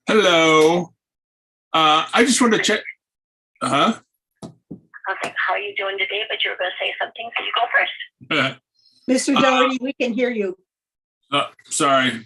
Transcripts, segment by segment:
Hello. I just want to check. Uh I was like, how are you doing today? But you were going to say something, so you go first. huh. Mr. Doherty, we can hear you. Sorry.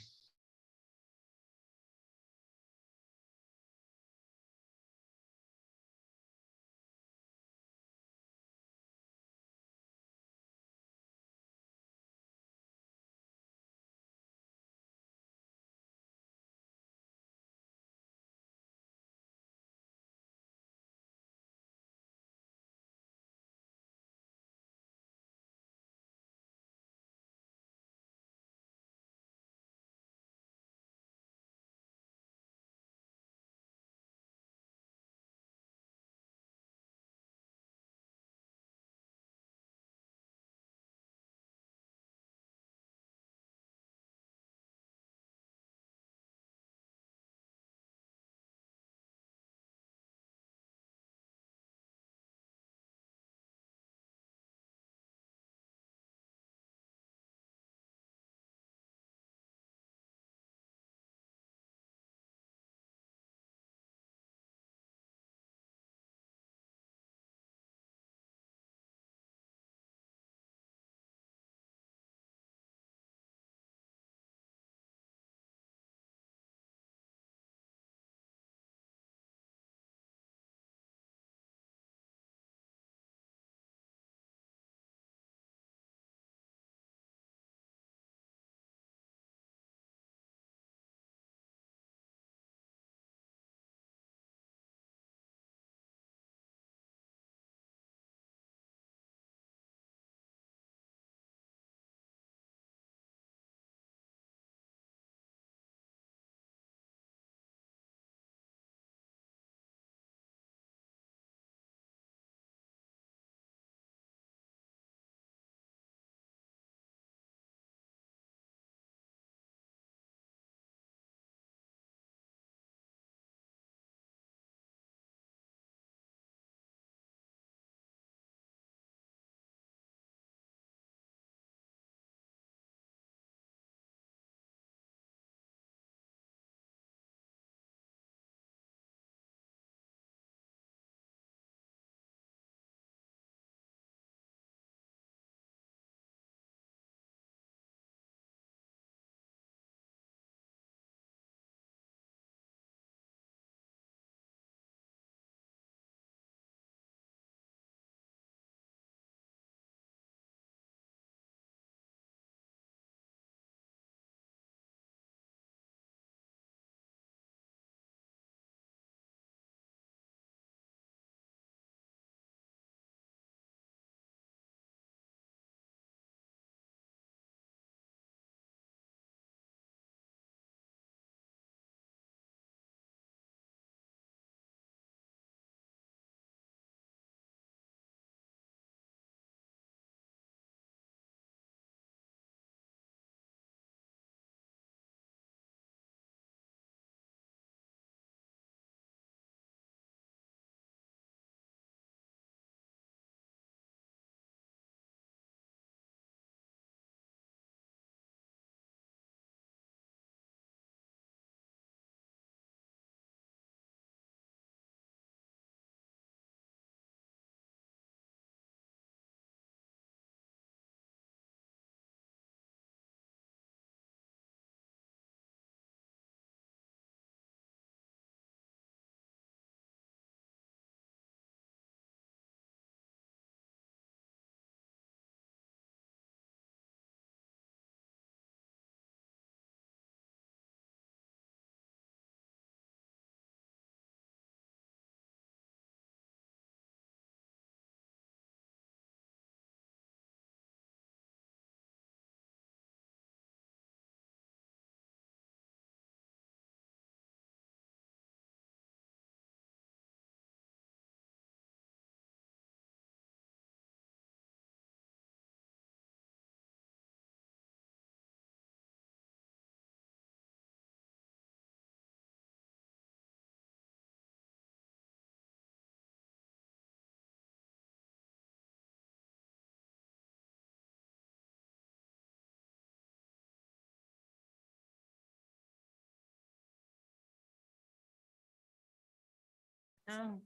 Oh.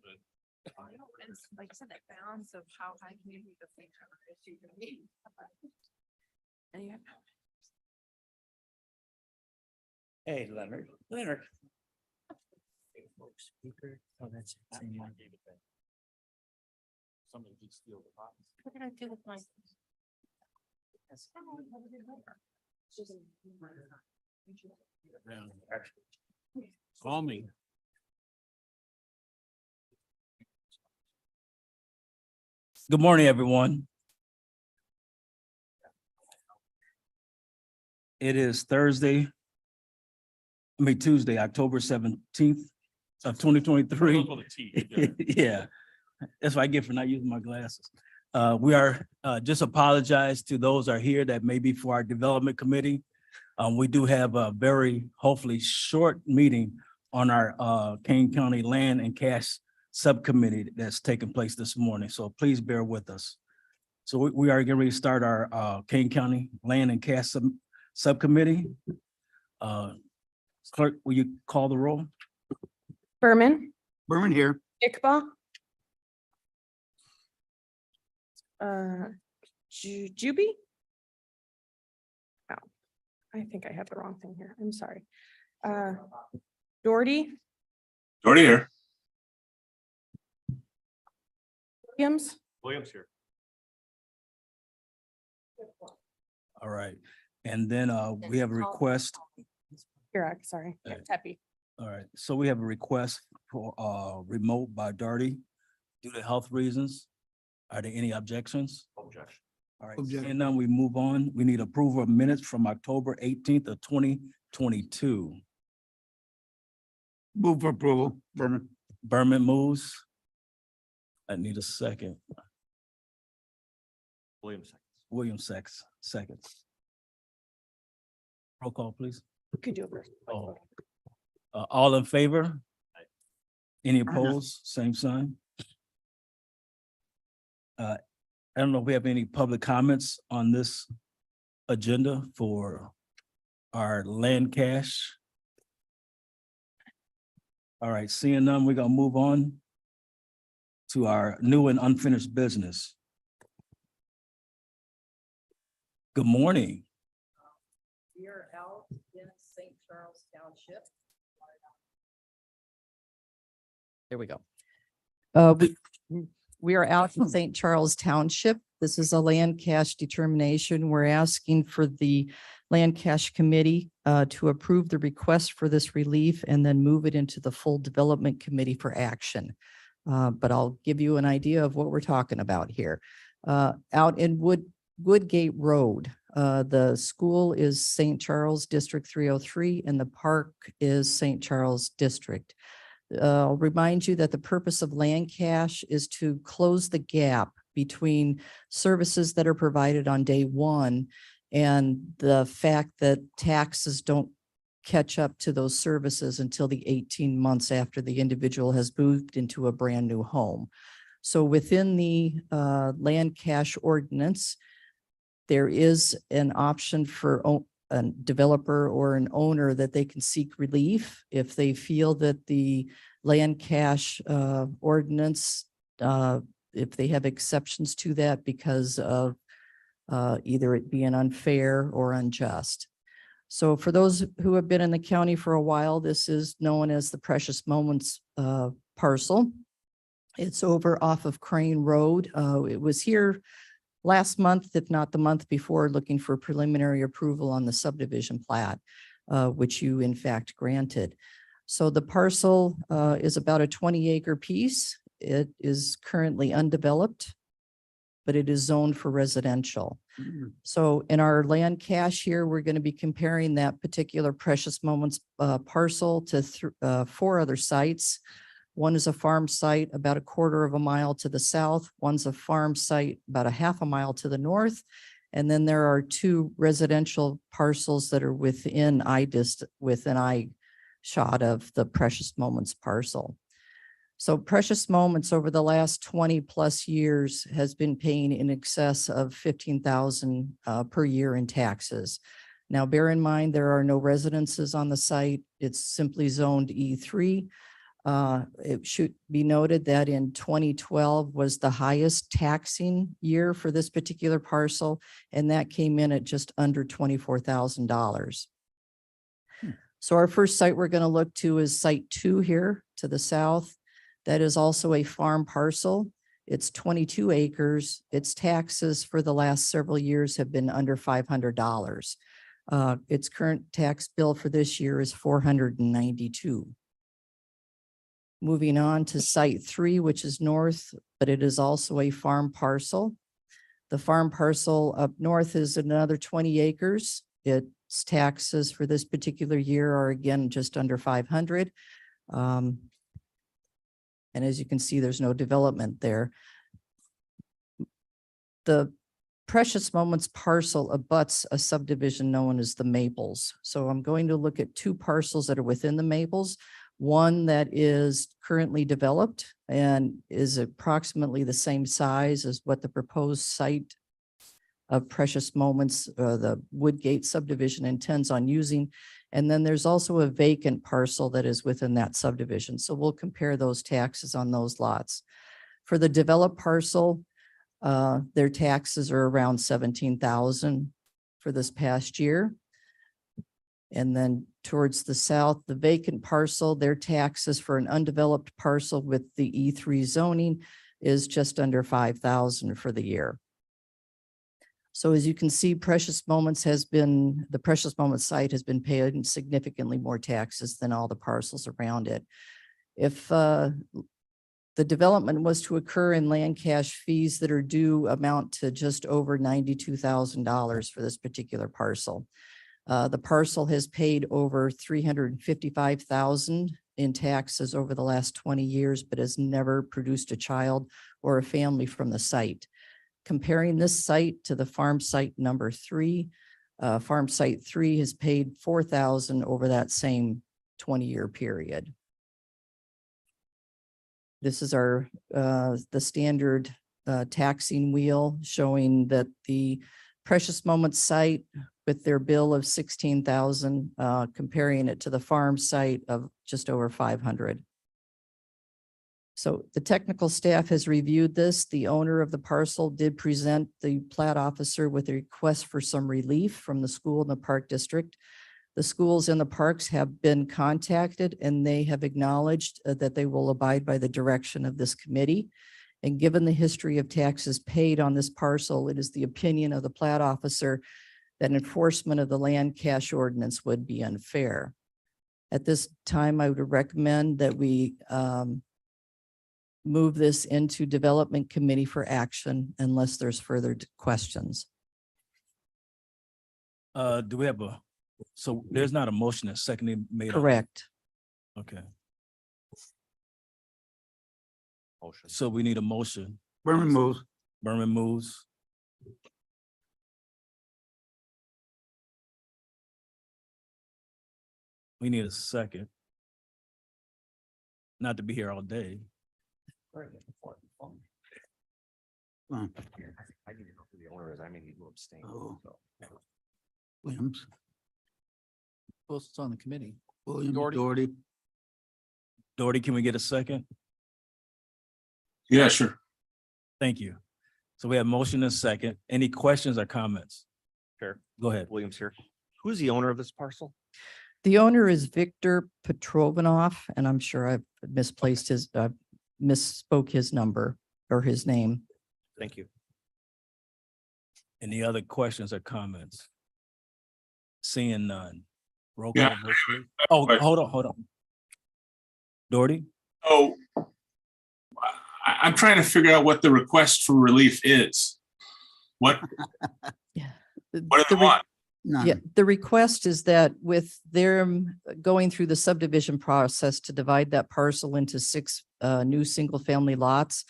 It's like I said, that balance of how high can you be the thing issue can be. And you have. Hey, Leonard. Leonard. Speaker. Oh, that's. Somebody did steal the box. What did I do with my? Call me. Good morning, everyone. It is Tuesday, October 17th of 2023. Yeah, that's what I get for not using my glasses. We are just apologize to those are here that may be for our development committee. We do have a very hopefully short meeting on our Kane County Land and Cash Subcommittee that's taking place this morning. So please bear with us. So we are getting ready to start our Kane County Land and Cash Subcommittee. Clerk, will you call the roll? Berman, Berman here. Iqbal. Juby? Oh, I think I have the wrong thing here. I'm sorry. Doherty, Already here. Williams, Williams here. All right. And then we have a request. Iraq, sorry, yeah, Tepe. All right. So we have a request for remote by Darty due to health reasons. Are there any objections? Objection. All right, and then we move on. We need approval of minutes from October 18th of 2022. Move for approval, Berman. Berman moves. I need a second. Williams seconds. Roll call, please. Could do it first. Oh. All in favor? Any opposed? Same sign. I don't know if we have any public comments on this agenda for our land cash. All right, seeing none, we're gonna move on to our new and unfinished business. Good morning. We are out in St. Charles Township. There we go. We are out in St. Charles Township. This is a land cash determination. We're asking for the Land Cash Committee to approve the request for this relief and then move it into the full Development Committee for action. But I'll give you an idea of what we're talking about here. Out in Woodgate Road, the school is St. Charles District 303 and the park is St. Charles District. I'll remind you that the purpose of land cash is to close the gap between services that are provided on day one and the fact that taxes don't catch up to those services until the 18 months after the individual has moved into a brand new home. So within the land cash ordinance, there is an option for a developer or an owner that they can seek relief if they feel that the land cash ordinance, if they have exceptions to that because of either it being unfair or unjust. So for those who have been in the county for a while, this is known as the Precious Moments parcel. It's over off of Crane Road. It was here last month, if not the month before, looking for preliminary approval on the subdivision plat, which you in fact granted. So the parcel is about a 20-acre piece. It is currently undeveloped, but it is zoned for residential. So in our land cash here, we're going to be comparing that particular Precious Moments parcel to 4 other sites. One is a farm site about 1/4 mile to the south. One's a farm site about 1/2 mile to the north. And then there are 2 residential parcels that are within eye shot of the Precious Moments parcel. So Precious Moments over the last 20+ years has been paying in excess of $15,000 per year in taxes. Now, bear in mind, there are no residences on the site. It's simply zoned E3. It should be noted that in 2012 was the highest taxing year for this particular parcel, and that came in at just under $24,000. So our first site we're going to look to is site 2 here to the south. That is also a farm parcel. It's 22 acres. Its taxes for the last several years have been under $500. Its current tax bill for this year is $492. Moving on to site 3, which is north, but it is also a farm parcel. The farm parcel up north is another 20 acres. Its taxes for this particular year are again just under 500. And as you can see, there's no development there. The Precious Moments parcel abuts a subdivision known as the Maples. So I'm going to look at 2 parcels that are within the Maples. One that is currently developed and is approximately the same size as what the proposed site of Precious Moments, the Woodgate subdivision, intends on using. And then there's also a vacant parcel that is within that subdivision. So we'll compare those taxes on those lots. For the developed parcel, their taxes are around $17,000 for this past year. And then towards the south, the vacant parcel, their taxes for an undeveloped parcel with the E3 zoning is just under $5,000 for the year. So as you can see, the Precious Moments site has been paying significantly more taxes than all the parcels around it. If the development was to occur in land cash fees that are due amount to just over $92,000 for this particular parcel. The parcel has paid over $355,000 in taxes over the last 20 years, but has never produced a child or a family from the site. Comparing this site to the farm site number 3, farm site 3 has paid $4,000 over that same 20-year period. This is our the standard taxing wheel showing that the Precious Moments site with their bill of $16,000, comparing it to the farm site of just over $500. So the technical staff has reviewed this. The owner of the parcel did present the plat officer with a request for some relief from the school and the park district. The schools and the parks have been contacted and they have acknowledged that they will abide by the direction of this committee. And given the history of taxes paid on this parcel, it is the opinion of the plat officer that enforcement of the land cash ordinance would be unfair. At this time, I would recommend that we move this into development committee for action unless there's further questions. Do we have so there's not a motion that's secondly made? Correct. Okay, Motion. so we need a motion. Berman moves. Berman moves. We need a second. Not to be here all day. I need to know who the owner is. I may need to abstain. Oh. so. Williams. Well, it's on the committee. Williams, Doherty. Doherty. Doherty, can we get a second? Yeah, sure. Thank you. So we have motion and second. Any questions or comments? Sure. Go ahead. Williams here. Who's the owner of this parcel? The owner is Victor Petrovanov, and I'm sure I've misplaced his, misspoke his number or his name. Thank you. Any other questions or comments? Seeing none. Roll call Yeah. vote, please. Oh, hold on. Doherty? So I'm trying to figure out what the request for relief is. What do The they re- want? None. Yeah, the request is that with their going through the subdivision process to divide that parcel into 6 new single-family lots,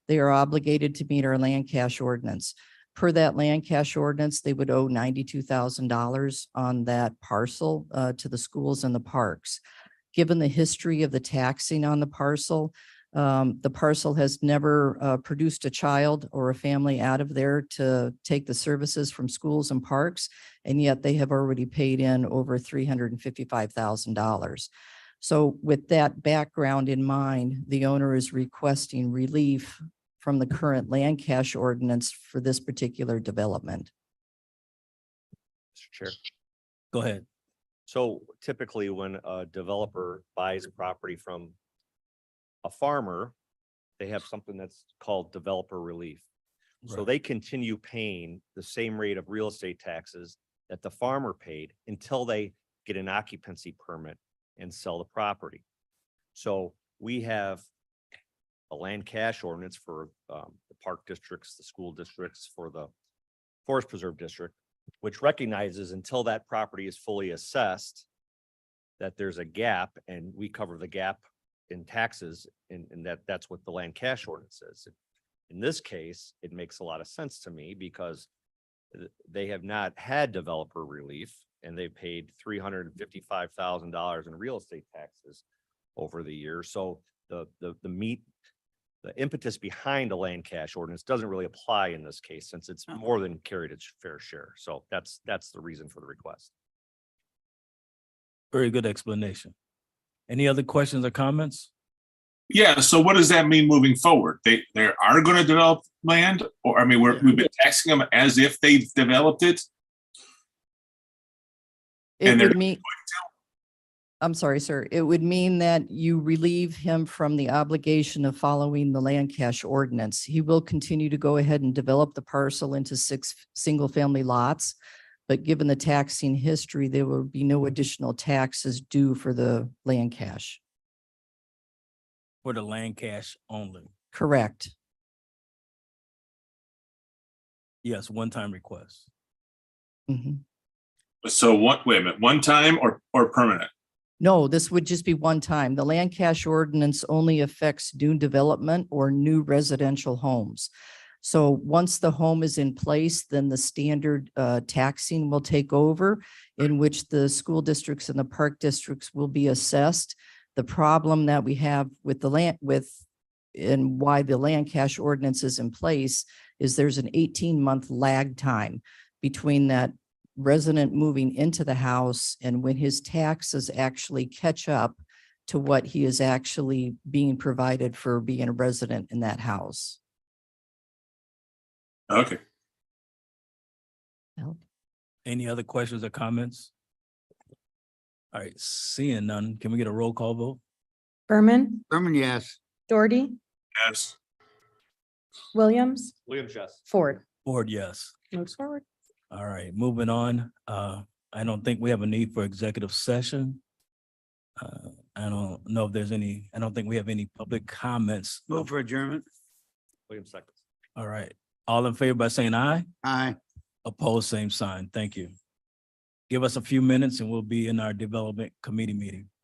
they are obligated to meet our land cash ordinance. Per that land cash ordinance, they would owe $92,000 on that parcel to the schools and the parks. Given the history of the taxing on the parcel has never produced a child or a family out of there to take the services from schools and parks, and yet they have already paid in over $355,000. So with that background in mind, the owner is requesting relief from the current land cash ordinance for this particular development. Mr. Chair. Go ahead. So typically when a developer buys property from a farmer, they have something that's called developer relief. So Right. they continue paying the same rate of real estate taxes that the farmer paid until they get an occupancy permit and sell the property. So we have a land cash ordinance for the park districts, the school districts, for the forest preserve district, which recognizes until that property is fully assessed, that there's a gap, and we cover the gap in taxes, and that's what the land cash ordinance says. In this case, it makes a lot of sense to me because they have not had developer relief, and they paid $355,000 in real estate taxes over the year. So the impetus behind a land cash ordinance doesn't really apply in this case, since it's more than carried its fair share. So that's the reason for the request. Very good explanation. Any other questions or comments? Yeah, so what does that mean moving forward? They are going to develop land, or, I mean, we've been taxing them as if they've developed it? It And they're would mean, I'm sorry, sir. It would mean that you relieve him from the obligation of following the land cash ordinance. He will continue to go ahead and develop the parcel into 6 single-family lots. But given the taxing history, there will be no additional taxes due for the land cash. For the land cash only? Correct. Yes, one-time request. Mhm. So wait a minute, one time or permanent? No, this would just be one time. The land cash ordinance only affects new development or new residential homes. So once the home is in place, then the standard taxing will take over, in which the school districts and the park districts will be assessed. The problem that we have with the land and why the land cash ordinance is in place is there's an 18-month lag time between that resident moving into the house and when his taxes actually catch up to what he is actually being provided for being a resident in that house. Okay. Any other questions or comments? All right, seeing none, can we get a roll call vote? Berman, Berman, yes. Doherty, Yes. Williams, Williams, yes. Ford. Ford, yes. Moves forward. All right, moving on. I don't think we have a need for executive session. I don't know if there's any, I don't think we have any public comments. Move for adjournment. Williams seconds. All right, all in favor by saying aye? Aye. Opposed, same sign. Thank you. Give us a few minutes and we'll be in our development committee meeting.